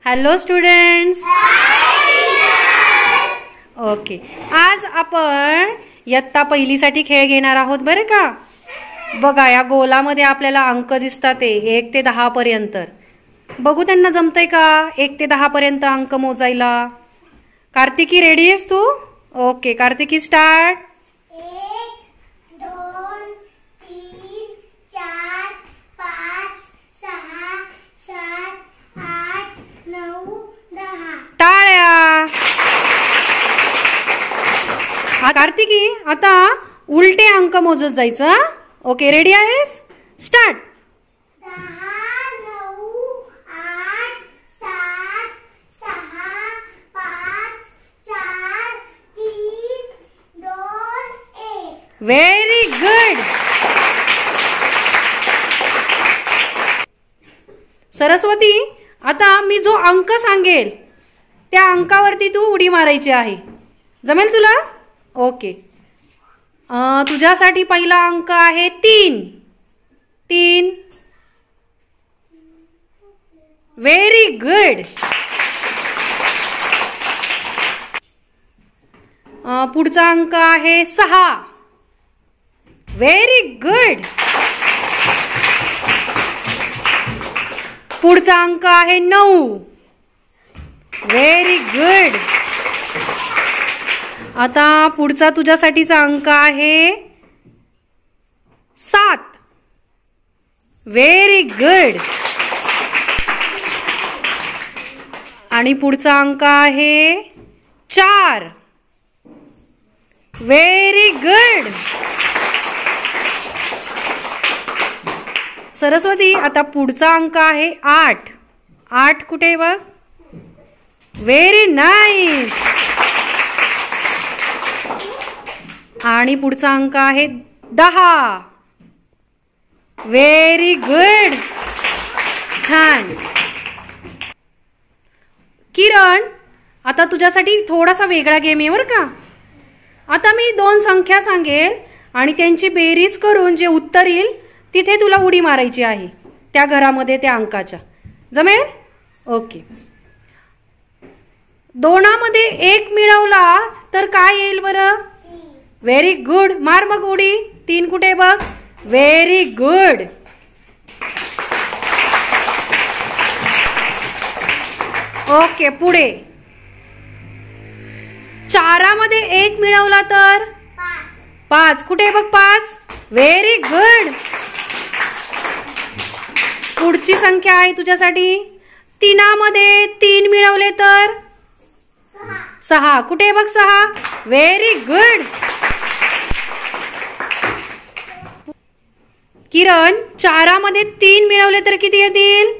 Hello students. Okay, आज आपण इयत्ता पहिलीसाठी खेळ घेणार आहोत बरं का. बघा, या गोलामध्ये आपल्याला अंक दिसतात 1 ते 10 पर्यंत. बघू त्यांना जमतंय का 1 ते 10 पर्यंत अंक मोजायला. कार्तिकी रेडी आहेस तू? Okay Kartiki, start. 1 2 3 4 5 6 7 8 9 10. टाळ्या. कार्तिकी, आता उलटे अंक मोजत जायचं. ओके, रेडी आहेस? स्टार्ट. 10 9 8 7 6 5 4 3 2 1. Very good. सरस्वती, आता मी जो अंक सांगेल त्या अंकावरती तू उडी मारायची आहे. जमेल तुला? ओके. तुझ्यासाठी पहिला अंक आहे 3. 3. Very good. पुढचा अंक आहे 6. Very good. पुढचा अंक आहे 9. Very good. आता पुढचा तुझ्यासाठीचा अंक आहे 7. Very good. आणि पुढचा अंक आहे 4. Very good. सरस्वती, आता पुढचा अंक आहे 8. 8 कुठे बघ? Very nice. आणि पुढचा अंक आहे 10. Very good. छान. किरण, आता तुझ्यासाठी थोडासा वेगळा गेम आहे बरं का. आता मी 2 संख्या सांगेल आणि त्यांची बेरीज करून जे उत्तर येईल तिथे तुला उडी मारायची आहे, त्या घरामध्ये, त्या अंकाच्या. जमेल? ओके. 2मध्ये 1 मिळवला तर काय येईल बरं? Very good. मार मग उडी. 3 कुठे बघ? Very good. ओके, पुढे 4मध्ये 1 मिळवला तर 5 कुठे बघ? 5. Very good. पुढची संख्या आहे तुझ्यासाठी 3मध्ये 3 मिळवले तर 6 कुठे बघ? 6. Very good. किरण, 4मध्ये 3 मिळवले तर किती येतील?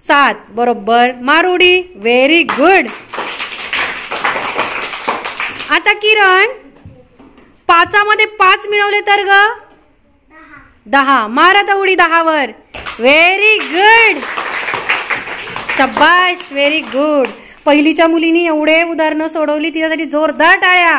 7. बरोबर. मार उडी. Very good. आता किरण, 5मध्ये 5 मिळवले तर ग? 10. मार आता उडी 10वर. Very good. शाबाश. Very good. पहिलीच्या मुलीनी एवढे उदाहरणं सोडवली, तिच्यासाठी जोरदार टाळ्या.